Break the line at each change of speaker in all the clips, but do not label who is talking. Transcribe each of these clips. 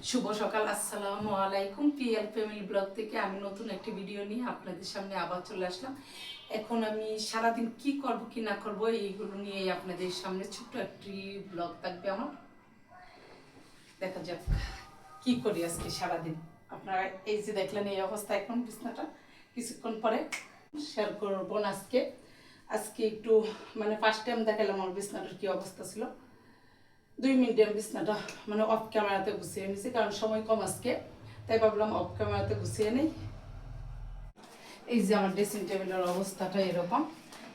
শুভ সকাল, আসসালামু আলাইকুম। পিএল ফ্যামিলি ব্লগ থেকে আমি নতুন একটি ভিডিও নিয়ে আপনাদের সামনে আবার চলে আসলাম। এখন আমি সারাদিন কি করব কি না করব এইগুলো নিয়ে আপনাদের সামনে ছোট্ট একটি ব্লগ থাকবে আমার। দেখা যাক কি করি আজকে সারাদিন। আপনারা এই যে দেখলেন এই অবস্থা, এখন বিছনাটা কিছুক্ষণ পরে শেয়ার করবো না। আজকে একটু মানে ফার্স্ট টাইম দেখালাম আমার বিছনাটার কি অবস্থা ছিল। 2 মিনিটে আমি বিছনাটা মানে অফ ক্যামেরাতে গুছিয়ে নিয়েছি, কারণ সময় কম আজকে, তাই ভাবলাম অফ ক্যামেরাতে গুছিয়ে নেই। এই যে আমার ড্রেসিং টেবিলের অবস্থাটা এরকম।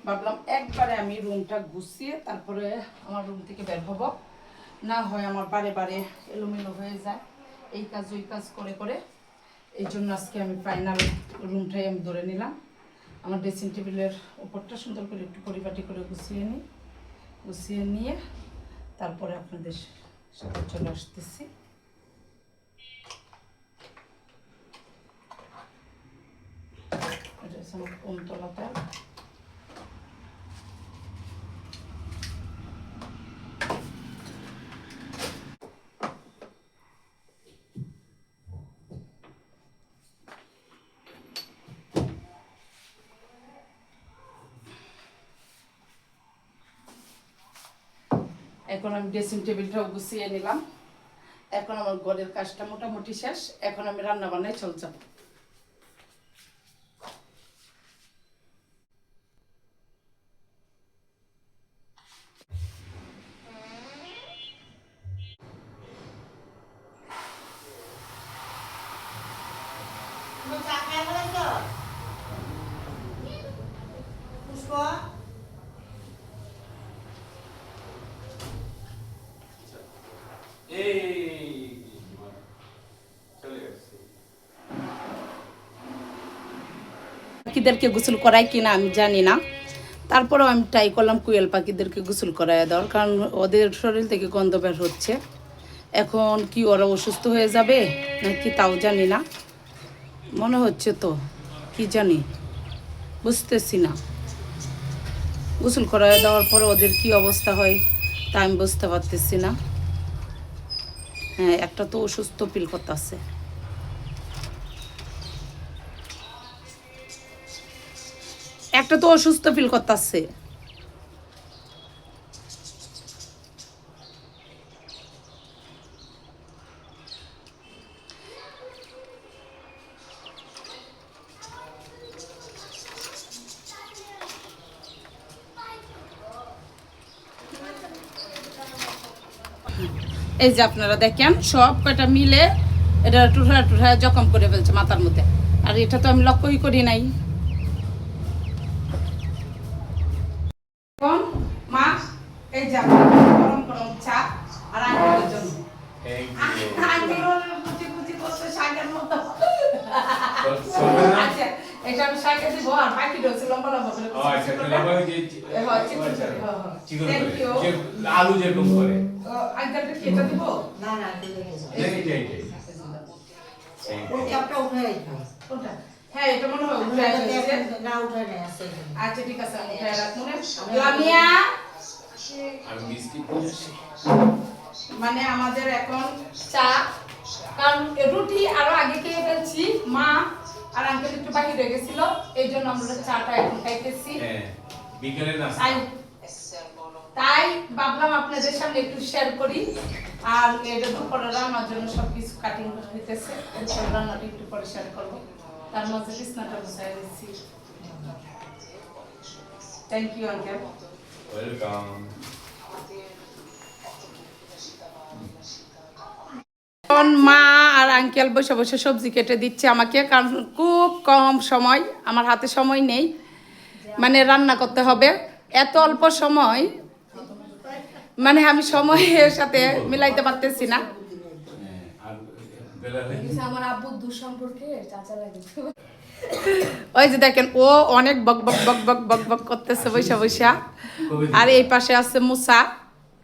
ভাবলাম একবারে আমি রুমটা গুছিয়ে তারপরে আমার রুম থেকে বের হব, না হয় আমার বারে বারে এলোমেলো হয়ে যায় এই কাজ ওই কাজ করে করে। এই জন্য আজকে আমি ফাইনাল রুমটাই আমি ধরে নিলাম। আমার ড্রেসিং টেবিলের উপরটা সুন্দর করে একটু পরিপাটি করে গুছিয়ে নিই, গুছিয়ে নিয়ে তারপরে আপনাদের সাথে চলে আসতেছি। এটা হচ্ছে আমার কোমতলাটা। এখন আমি ড্রেসিং টেবিলটাও গুছিয়ে নিলাম। এখন আমার ঘরের কাজটা মোটামুটি শেষ। এখন আমি রান্না বান্নায় চলে যাব। পাখিদেরকে গোসল করাই কিনা আমি জানি না, তারপরেও আমি ট্রাই করলাম কুয়েল পাখিদেরকে গোসল করাই দেওয়ার, কারণ ওদের শরীর থেকে গন্ধ বের হচ্ছে। এখন কি ওরা অসুস্থ হয়ে যাবে নাকি তাও জানি না, মনে হচ্ছে তো, কি জানি বুঝতেছি না। গোসল করাই দেওয়ার পরে ওদের কি অবস্থা হয় তা আমি বুঝতে পারতেছি না। হ্যাঁ, একটা তো অসুস্থ ফিল করতেছে। একটা তো অসুস্থ ফিল করতেছে। এই যে আপনারা দেখেন সব কয়টা মিলে এটা টুঠা টুঠা জখম করে ফেলছে মাথার মধ্যে, আর এটা তো আমি লক্ষ্যই করি নাই। মা, এই যে গরম গরম চা আর আঙ্কেলের জন্য। আচ্ছা, এটা আমি শাকে দিব আর বাকি রয়েছে লম্বা লম্বা করে।
আলু যেরকম করে
আঙ্কেলকে কেটে দিব।
না না
কোনটা? হ্যাঁ, এটা মনে হয় উঠে আসছে।
না উঠে নেই আছে।
আচ্ছা ঠিক আছে, আমি উঠে রাখবো না। লামিয়া,
আমি বিস্কিট নিয়ে আসি।
মানে আমাদের এখন চা, কারণ রুটি আরো আগে খেয়ে ফেলছি, মা আর আঙ্কেল একটু বাকি রয়ে গেছিল, এই জন্য আমরা চাটা এখন খাইতেছি।
হ্যাঁ, বিকেলের নাস্তা।
তাই ভাবলাম আপনাদের সামনে একটু শেয়ার করি। আর এটা দুপুরে রান্নার জন্য সবকিছু কাটিং হইতেছে, রান্নাটা একটু পরে শেয়ার করবো। তার মাঝে বিছনাটা গুছাই দিচ্ছি। Thank you uncle.
ওয়েলকাম।
মা আর আঙ্কেল বসে বসে সবজি কেটে দিচ্ছে আমাকে, কারণ খুব কম সময়, আমার হাতে সময় নেই, মানে রান্না করতে হবে এত অল্প সময়, মানে আমি সময়ের সাথে মিলাইতে পারতেছি না।
আমার আব্বুর দূর সম্পর্কে চাচা লাগে।
ওই যে দেখেন ও অনেক বক বক বক বক বক বক করতেছে বৈশা বৈশা, আর এই পাশে আছে মুসা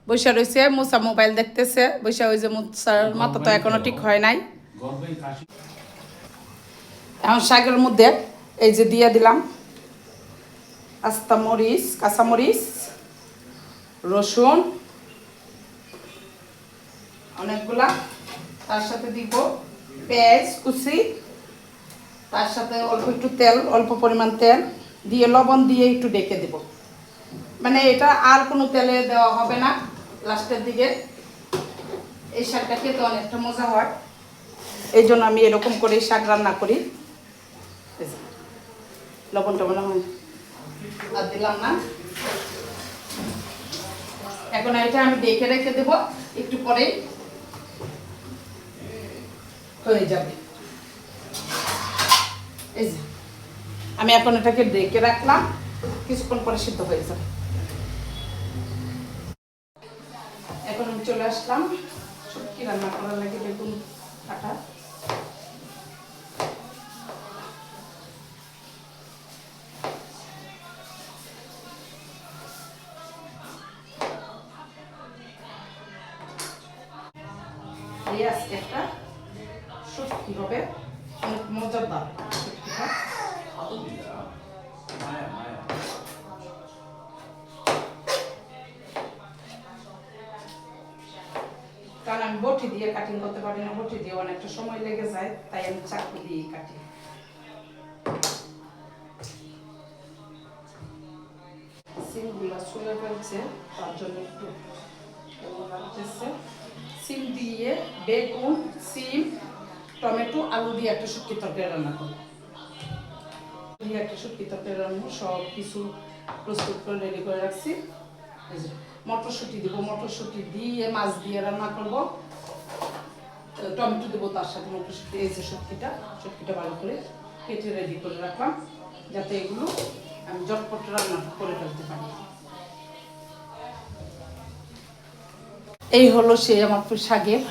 বৈশা রয়েছে, মুসা মোবাইল দেখতেছে বৈশা। ওই যে মুসার মাথা তো এখনো ঠিক হয় নাই। এখন শাকের মধ্যে এই যে দিয়ে দিলাম আস্তা মরিচ, কাঁচা মরিচ, রসুন অনেকগুলা, তার সাথে দিব পেঁয়াজ কুচি, তার সাথে অল্প একটু তেল, অল্প পরিমাণ তেল দিয়ে লবণ দিয়ে একটু ডেকে দেব। মানে এটা আর কোনো তেলে দেওয়া হবে না লাস্টের দিকে। এই শাকটা খেতে অনেকটা মজা হয়, এই জন্য আমি এরকম করে শাক রান্না করি। লবণটা মনে হয় আর দিলাম না। এখন এটা আমি ডেকে রেখে দেব, একটু পরে হয়ে যাবে। এই যে আমি এখন এটাকে ডেকে রাখলাম, কিছুক্ষণ পরে সিদ্ধ হয়ে যাবে। এখন আমি চলে আসলাম শুটকি রান্না করার লাগে বেগুন কাটা। এই আজকে একটা শুটকি হবে, অনেক মজাদার শুটকিটা।
মায়া মায়া
কারণ আমি বটি দিয়ে কাটিং করতে পারি না, বটি দিয়ে অনেকটা সময় লেগে যায়, তাই আমি চাকু দিয়ে কাটি। সিমগুলা চলে ফেলছে, তার জন্য একটু লাগতেছে। সিম দিয়ে বেগুন, সিম, টমেটো, আলু দিয়ে একটা শুটকি তরকারি রান্না করবো। দিয়ে একটা শুটকি তরকারি রান্না সব কিছু প্রস্তুত করে রেডি করে রাখছি। এই যে মটরশুঁটি দিব, মটরশুঁটি দিয়ে মাছ দিয়ে রান্না করব। টমেটো দেবো তার সাথে মটরশুঁটি। এই যে শুটকিটা ভালো করে কেটে রেডি করে রাখলাম, যাতে এগুলো আমি ঝটপট রান্না করে ফেলতে পারি। এই হলো সে আমার শাকের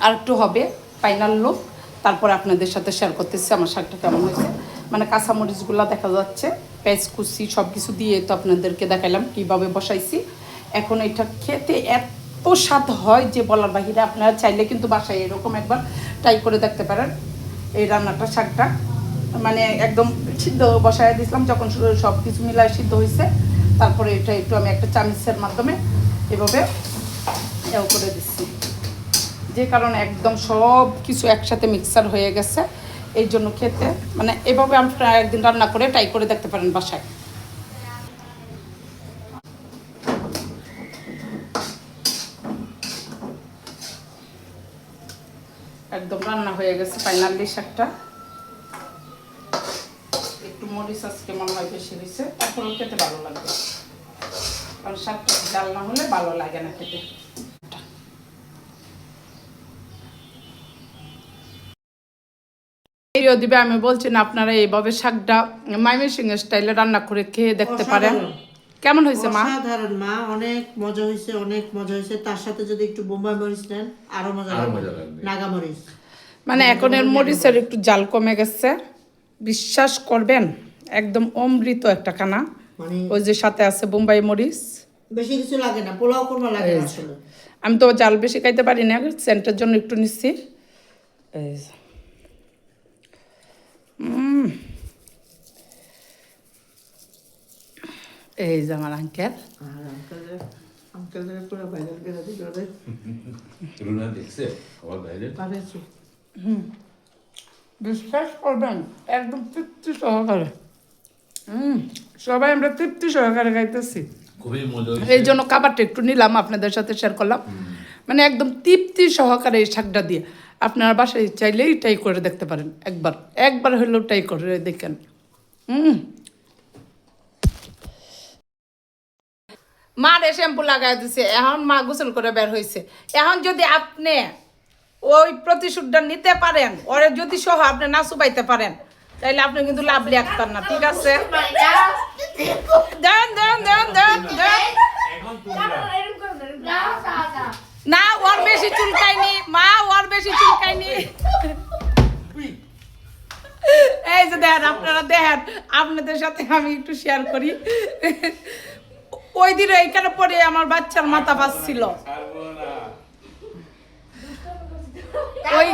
আর একটু হবে ফাইনাল লুক। তারপর আপনাদের সাথে শেয়ার করতেছি আমার শাকটা কেমন হয়েছে। মানে কাঁচামরিচগুলো দেখা যাচ্ছে, পেঁয়াজ কুচি সব কিছু দিয়ে তো আপনাদেরকে দেখালাম কীভাবে বসাইছি। এখন এটা খেতে এত স্বাদ হয় যে বলার বাহিরে। আপনারা চাইলে কিন্তু বাসায় এরকম একবার ট্রাই করে দেখতে পারেন। এই রান্নাটা শাকটা মানে একদম সিদ্ধ বসায় দিয়েছিলাম, যখন সব কিছু মিলায় সিদ্ধ হয়েছে তারপরে এটা একটু আমি একটা চামচের মাধ্যমে এভাবে এও করে দিচ্ছি, যে কারণে একদম সব কিছু একসাথে মিক্সার হয়ে গেছে। এই জন্য খেতে মানে এভাবে আপনারা একদিন রান্না করে ট্রাই করে দেখতে পারেন বাসায়। একদম রান্না হয়ে গেছে ফাইনালি শাকটা। একটু মরিচ আজকে মনে হয় বেশি হয়েছে, তারপরেও খেতে ভালো লাগবে, কারণ শাকটা ডাল না হলে ভালো লাগে না খেতে। দিবে আমি বলছি না, আপনারা এইভাবে শাকটা ময়মনসিংহ স্টাইলে রান্না করে খেয়ে দেখতে পারেন। কেমন হয়েছে মা?
অসাধারণ মা, অনেক মজা হয়েছে, অনেক মজা হয়েছে। তার সাথে যদি একটু বোম্বাই মরিচ নেন আরো মজা লাগবে, নাগা মরিচ।
মানে এখন এর মরিচের একটু জাল কমে গেছে, বিশ্বাস করবেন একদম অমৃত একটা খানা।
মানে
ওই যে সাথে আছে বোম্বাই মরিচ,
বেশি কিছু লাগে না, পোলাও করবা লাগে না আসলে।
আমি তো জাল বেশি খাইতে পারি না, সেন্টের জন্য একটু নিচ্ছি। এই যে এই যে আমার আঙ্কেল।
আঙ্কেলের পুরো ভাইরাল করে দিল রে।
রুনা দেখছে আমার বাইরে
পারেছি।
বিশ্বাস করবেন একদম তৃপ্তি সহকারে। সবাই আমরা তৃপ্তি সহকারে খাইতেছি,
খুবই মজা
এই জন্য খাবারটা একটু নিলাম আপনাদের সাথে শেয়ার করলাম। মানে একদম তৃপ্তি সহকারে এই শাকটা দিয়ে আপনারা বাসায় চাইলেই ট্রাই করে দেখতে পারেন, একবার হলেও ট্রাই করে দেখেন। মা রে শ্যাম্পু লাগাই দিছে, এখন মা গোসল করে বের হয়েছে। এখন যদি আপনি ওই প্রতিশোধটা নিতে পারেন, ওরে যদি সহ আপনি না চুবাইতে পারেন, তাইলে আপনি কিন্তু লাভলি আক্তার না, ঠিক আছে? দেন দেন দেন দেন দেন।
এখন তোমরা
না ওর বেশি চুলকায়নি মা, ওর বেশি চুলকায়নি। এই যে দেখেন, আপনারা দেখেন, আপনাদের সাথে আমি একটু শেয়ার করি। ওই দিন এইখানে পরে আমার বাচ্চার মাথা বাজছিল, ওই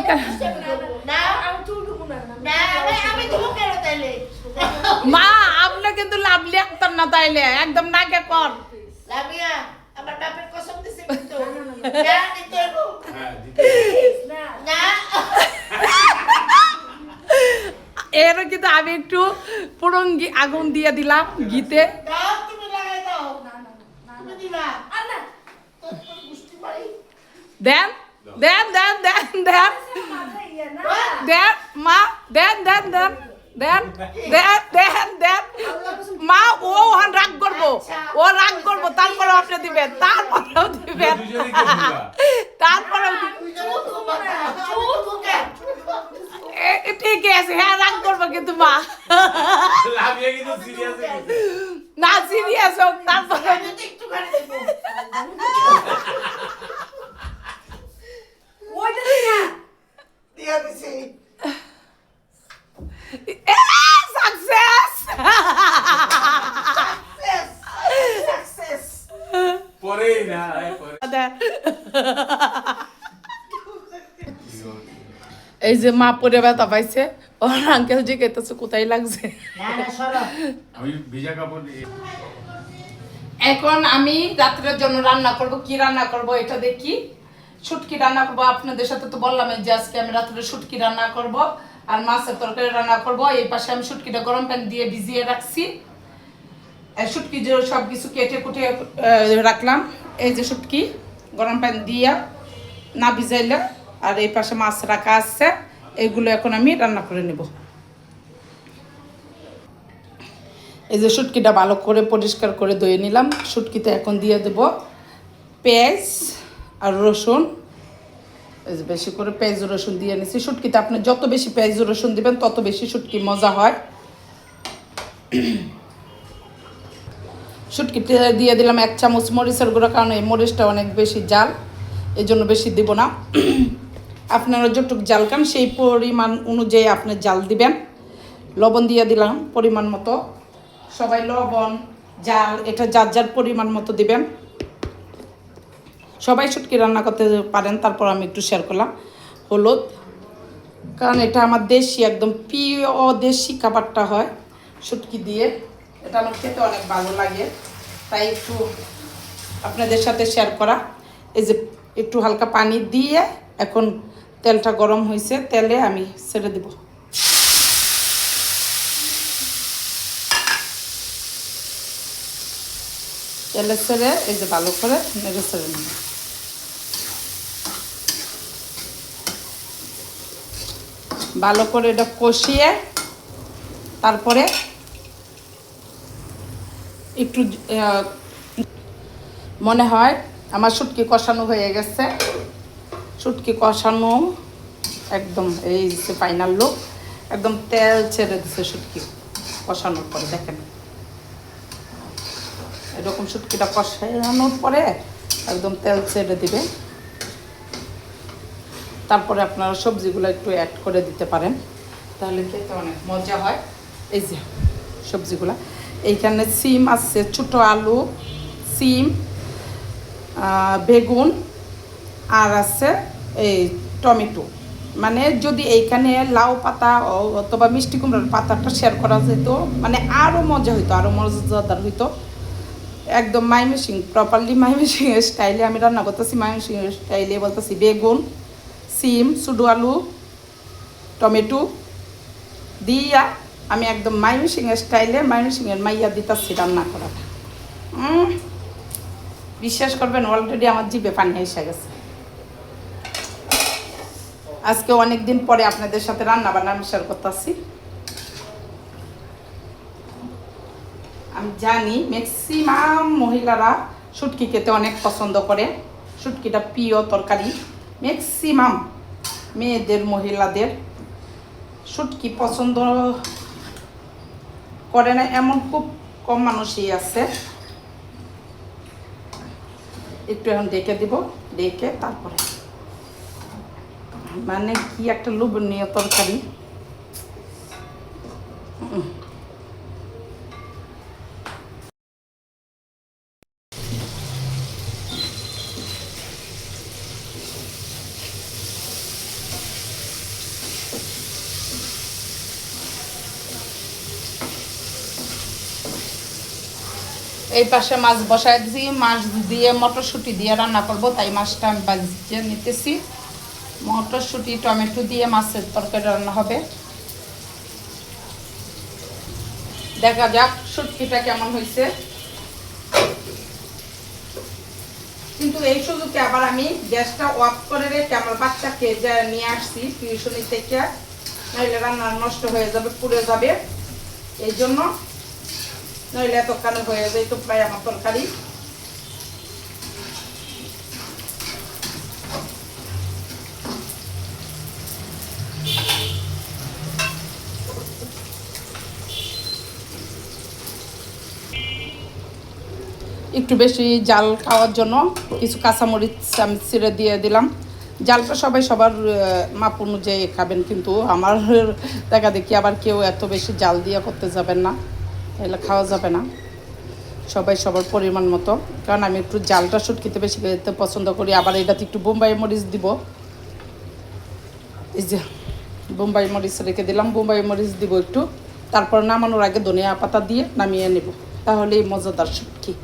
মা আপনি কিন্তু লাভলি আক্তার না, তাইলে একদম নাকে কর।
আমার বাপের কসম দিছে কিন্তু।
হ্যাঁ দিতে
আমি একটু পুরঙ্গি আগুন দিয়ে দিলাম ঘিতে।
দাও, তুমি লাগাই দাও।
না না না
তুমি দিবা।
আর না
তোর গুষ্টি মারি।
দেন দেন দেন দেন দেন
মাথায় ইয়ে না
দেন মা দেন দেন দেন দেন দেন দেন দেন মা ও ওখান রাগ করবো, ও রাগ করবো, তারপরে আপনি দিবেন, তারপরেও দিবেন,
দুজনেই কে দিবা?
তারপরেও দিবেন। ঠিক আছে, হ্যাঁ রাগ করবো কিন্তু মা,
লামিয়া কিন্তু সিরিয়াস হয়ে গেছে।
না সিরিয়াস হোক তারপরে
একটুখানি দেবো।
ওইটা দিই না
দিয়া দিছি।
সাকসেস।
Success.
পরেই না, পরে।
এই যে মা পরে ব্যথা পাইছে, ওর আঙ্কেল জি কেতেছে কোথায় লাগছে।
না, না, সরো।
আমি ভিজা কাপড় নিয়ে
এখন আমি রাত্রের জন্য রান্না করব। কি রান্না করব এটা দেখি। শুটকি রান্না করব, আপনাদের সাথে তো বললাম যে আজকে আমি রাত্রে শুটকি রান্না করব আর মাছের তরকারি রান্না করব। এই পাশে আমি শুটকিটা গরম পানি দিয়ে ভিজিয়ে রাখছি। শুটকি যে সব কিছু কেটে কুটে রাখলাম। এই যে শুটকি গরম পানি দিয়ে না ভিজাইলে, আর এই পাশে মাছ রাখা আছে, এগুলো এখন আমি রান্না করে নেব। এই যে শুটকিটা ভালো করে পরিষ্কার করে ধুয়ে নিলাম। শুটকিতে এখন দিয়ে দেব পেঁয়াজ আর রসুন। এই যে বেশি করে পেঁয়াজ রসুন দিয়ে নিচ্ছি। শুটকিতে আপনি যত বেশি পেঁয়াজ রসুন দিবেন তত বেশি শুটকি মজা হয়। শুটকিতে দিয়ে দিলাম 1 চামচ মরিচের গুঁড়ো, কারণ এই মরিচটা অনেক বেশি জাল, এই জন্য বেশি দিব না। আপনারা যতটুকু জাল খান সেই পরিমাণ অনুযায়ী আপনি জাল দিবেন। লবণ দিয়ে দিলাম পরিমাণ মতো। সবাই লবণ জাল এটা যার যার পরিমাণ মতো দিবেন। সবাই শুটকি রান্না করতে পারেন, তারপর আমি একটু শেয়ার করলাম। হলুদ, কারণ এটা আমার দেশি একদম প্রিয় দেশি খাবারটা হয় শুটকি দিয়ে, এটা আমার খেতে অনেক ভালো লাগে, তাই একটু আপনাদের সাথে শেয়ার করা। এই যে একটু হালকা পানি দিয়ে এখন তেলটা গরম হয়েছে, তেলে আমি ছেড়ে দিব। তেলে ছেড়ে এই যে ভালো করে নেড়ে ছেড়ে নেব। ভালো করে এটা কষিয়ে তারপরে একটু মনে হয় আমার শুটকি কষানো হয়ে গেছে। শুটকি কষানো একদম এই যে ফাইনাল লুক, একদম তেল ছেড়ে দিচ্ছে শুটকি কষানোর পরে। দেখেন এরকম শুটকিটা কষানোর পরে একদম তেল ছেড়ে দিবে। তারপরে আপনারা সবজিগুলো একটু অ্যাড করে দিতে পারেন, তাহলে খেতে অনেক মজা হয়। এই যে সবজিগুলো, এইখানে সিম আছে, ছোটো আলু, সিম, বেগুন আর আছে এই টমেটো। মানে যদি এইখানে লাউ পাতা অথবা মিষ্টি কুমড়ার পাতাটা শেয়ার করা যেত, মানে আরও মজা হইতো, আরও মজাদার হইতো। একদম মাইমেসিং, প্রপারলি মাইমেসিং স্টাইলে আমি রান্না করতেছি। মাইমেসিং স্টাইলে বলতেছি বেগুন, সিম, ছোটো আলু, টমেটো দিয়া আমি একদম মাইমেসিং স্টাইলে মাইমেসিংয়ের মাইয়া দিতেছি রান্না করাটা। বিশ্বাস করবেন অলরেডি আমার জিভে পানি এসে গেছে। আজকে অনেক দিন পরে আপনাদের সাথে রান্না বান্না আমি শেয়ার করতেছি। আমি জানি ম্যাক্সিমাম মহিলারা শুটকি খেতে অনেক পছন্দ করে, শুটকিটা প্রিয় তরকারি। ম্যাক্সিমাম মেয়েদের মহিলাদের শুটকি পছন্দ করে না এমন খুব কম মানুষই আছে। একটু এখন ডেকে দিব, ডেকে তারপরে মানে কি একটা লোভনীয় তরকারি। এই পাশে মাছ বসায় দিয়েছি, মাছ দিয়ে মটরশুঁটি দিয়ে রান্না করব, তাই মাছটা আমি ভাজিয়ে নিতেছি। মটরশুঁটি টমেটো দিয়ে মাছের তরকারি রান্না হবে। দেখা যাক শুটকিটা কেমন হয়েছে। কিন্তু এই সুযোগে আবার আমি গ্যাসটা অফ করে রেখে আমার বাচ্চাকে যা নিয়ে আসছি টিউশনি থেকে, নইলে রান্না নষ্ট হয়ে যাবে, পুড়ে যাবে। এই জন্য নইলে এতক্ষণ হয়ে যায় তো প্রায় আমার তরকারি। একটু বেশি জাল খাওয়ার জন্য কিছু কাঁচামরিচ আমি ছিঁড়ে দিয়ে দিলাম। জালটা সবাই সবার মাপ অনুযায়ী খাবেন, কিন্তু আমার দেখা দেখি আবার কেউ এত বেশি জাল দিয়ে করতে যাবেন না, তাহলে খাওয়া যাবে না। সবাই সবার পরিমাণ মতো, কারণ আমি একটু জালটা শুটকিতে বেশি খেতে পছন্দ করি। আবার এটাতে একটু বোম্বাই মরিচ দিব, এই যে বোম্বাই মরিচ রেখে দিলাম, বোম্বাই মরিচ দিব একটু। তারপর নামানোর আগে ধনিয়া পাতা দিয়ে নামিয়ে নেব, তাহলেই মজাদার শুটকি।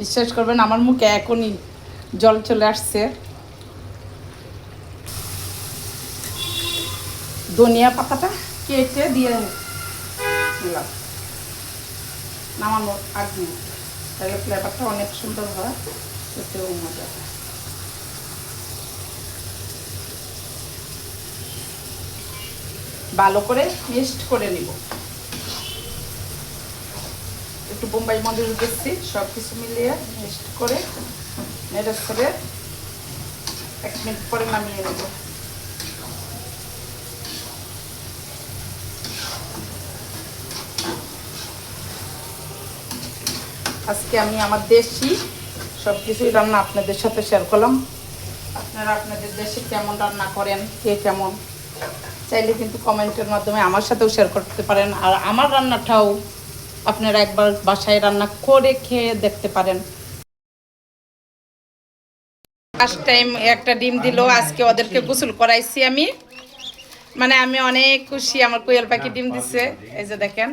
বিশ্বাস করবেন আমার মুখে এখনই জল চলে আসছে। ধনিয়া পাতাটা কেটে দিয়ে দিলাম নামানোর আগে, তাহলে ফ্লেভারটা অনেক সুন্দর হয়, খেতেও মজা হয়। ভালো করে মিক্সড করে নিব। একটু বোম্বাই মরিচ দিচ্ছি, সব কিছু মিলিয়ে মিক্সড করে নেড়ে ছেড়ে 1 মিনিট পরে নামিয়ে নেব। আজকে আমি আমার দেশি সব কিছুই রান্না আপনাদের সাথে শেয়ার করলাম। আপনারা আপনাদের দেশে কেমন রান্না করেন, কে কেমন, চাইলে কিন্তু কমেন্টের মাধ্যমে আমার সাথেও শেয়ার করতে পারেন। আর আমার রান্নাটাও আপনারা একবার বাসায় রান্না করে খেয়ে দেখতে পারেন। ফার্স্ট টাইম একটা ডিম দিল, আজকে ওদেরকে গোসল করাইছি আমি, মানে আমি অনেক খুশি। আমার কোয়েল পাখি ডিম দিচ্ছে, এই যে দেখেন,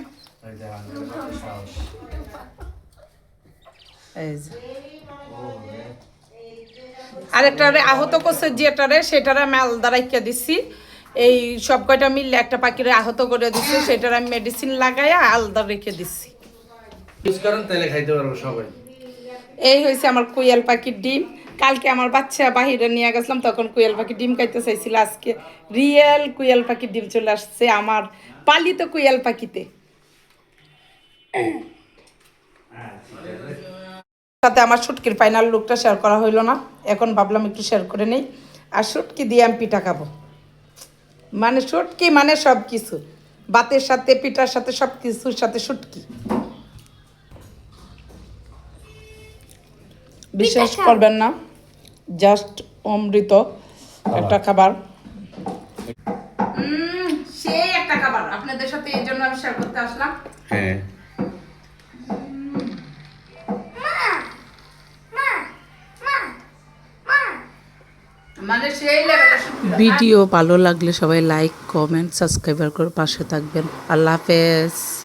এই যে আরেকটারে আহত করছে, যেটারে সেটারে আমি আলাদা রাখিয়া দিচ্ছি। এই সব কয়টা মিললে একটা পাখিরে আহত করে দিচ্ছে, সেটার আমি মেডিসিন লাগাইয়া আলাদা রেখে দিচ্ছি।
ইউজ করেন তাহলে খাইতে পারবো সবাই।
এই হয়েছে আমার কোয়েল পাখির ডিম। কালকে আমার বাচ্চা বাহিরে নিয়ে গেছিলাম, তখন কোয়েল পাখির ডিম খাইতে চাইছিল। আজকে রিয়েল কোয়েল পাখির ডিম চলে আসছে আমার পালিত কোয়েল পাখিতে। তাতে আমার শুটকির ফাইনাল লুকটা শেয়ার করা হইলো না, এখন ভাবলাম একটু শেয়ার করে নেই। আর শুটকি দিয়ে আমি পিঠা খাবো, মানে শুটকি মানে সব কিছু, ভাতের সাথে পিঠার সাথে সব কিছুর সাথে শুটকি। বিশ্বাস করবেন না, জাস্ট অমৃত একটা খাবার, সেই একটা খাবার আপনাদের সাথে এই জন্য আমি শেয়ার করতে আসলাম।
হ্যাঁ,
মানে সেই লেভেলের শুটকি।
ভিডিও ভালো লাগলে সবাই লাইক, কমেন্ট, সাবস্ক্রাইব করে পাশে থাকবেন। আল্লাহ হাফেজ।